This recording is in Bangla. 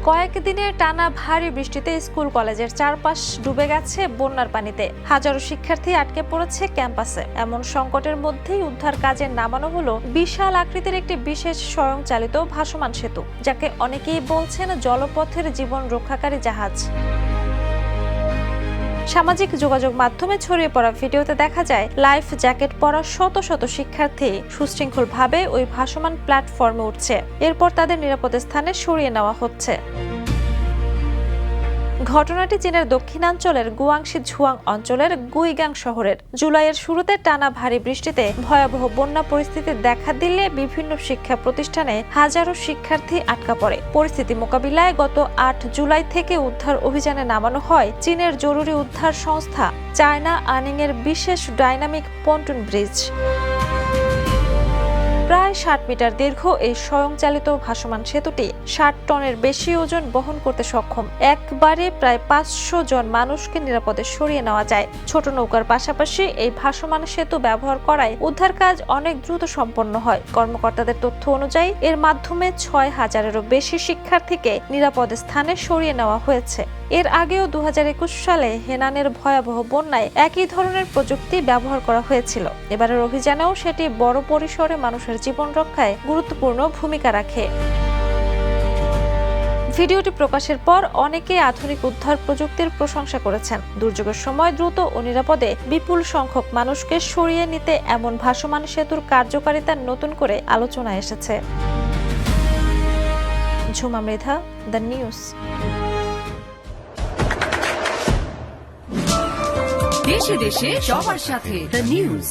কয়েকদিনের টানা ভারী বৃষ্টিতে স্কুল কলেজের চারপাশ ডুবে গেছে বন্যার পানিতে। হাজারো শিক্ষার্থী আটকে পড়েছে ক্যাম্পাসে। এমন সংকটের মধ্যেই উদ্ধার কাজে নামানো হলো বিশাল আকৃতির একটি বিশেষ স্বয়ংচালিত ভাসমান সেতু, যাকে অনেকেই বলছেন জলপথের জীবন রক্ষাকারী জাহাজ। সামাজিক যোগাযোগ মাধ্যমে ছড়িয়ে পড়া ভিডিওতে দেখা যায় লাইফ জ্যাকেট পরা শত শত শিক্ষার্থী সুশৃঙ্খলভাবে ওই ভাসমান প্ল্যাটফর্মে উঠছে। এরপর তাদের নিরাপদ স্থানে সরিয়ে নেওয়া হচ্ছে। ঘটনাটি চীনের দক্ষিণাঞ্চলের গুয়াংশি ঝুয়াং অঞ্চলের গুইগাং শহরের। জুলাইয়ের শুরুতে টানা ভারী বৃষ্টিতে ভয়াবহ বন্যা পরিস্থিতি দেখা দিলে বিভিন্ন শিক্ষা প্রতিষ্ঠানে হাজারো শিক্ষার্থী আটকা পড়ে। পরিস্থিতি মোকাবিলায় গত ৮ জুলাই থেকে উদ্ধার অভিযানে নামানো হয় চীনের জরুরি উদ্ধার সংস্থা চায়না আনিং-এর বিশেষ ডাইনামিক পন্টুন ব্রিজ। প্রায় ৬০ মিটার দীর্ঘ এই স্বয়ংচালিত ভাসমান সেতুটি ৬০ টনের বেশি ওজন বহন করতে সক্ষম। একবারে প্রায় ৫০০ জন মানুষকে নিরাপদে সরিয়ে নেওয়া যায়। ছোট নৌকার পাশাপাশি এই ভাসমান সেতু ব্যবহার করায় উদ্ধার কাজ অনেক দ্রুত সম্পন্ন হয়। কর্মকর্তাদের তথ্য অনুযায়ী এর মাধ্যমে ৬,০০০-এরও বেশি শিক্ষার্থীকে নিরাপদ স্থানে সরিয়ে নেওয়া হয়েছে। এর আগেও ২০২১ সালে হেনানের ভয়াবহ বন্যায় একই ধরনের প্রযুক্তি ব্যবহার করা হয়েছিল। এবারের অভিযানেও সেটি বড় পরিসরে মানুষের জীবন রক্ষায় গুরুত্বপূর্ণ ভূমিকা রাখে। ভিডিওটি প্রকাশের পর অনেকে আধুনিক উদ্ধার প্রযুক্তির প্রশংসা করেছেন। দুর্যোগের সময় দ্রুত ও নিরাপদে বিপুল সংখ্যক মানুষকে সরিয়ে নিতে এমন ভাসমান সেতুর কার্যকারিতা নতুন করে আলোচনায় এসেছে। Jhuma Mridha, the news. দেশে দেশে সবার সাথে দ্য নিউজ।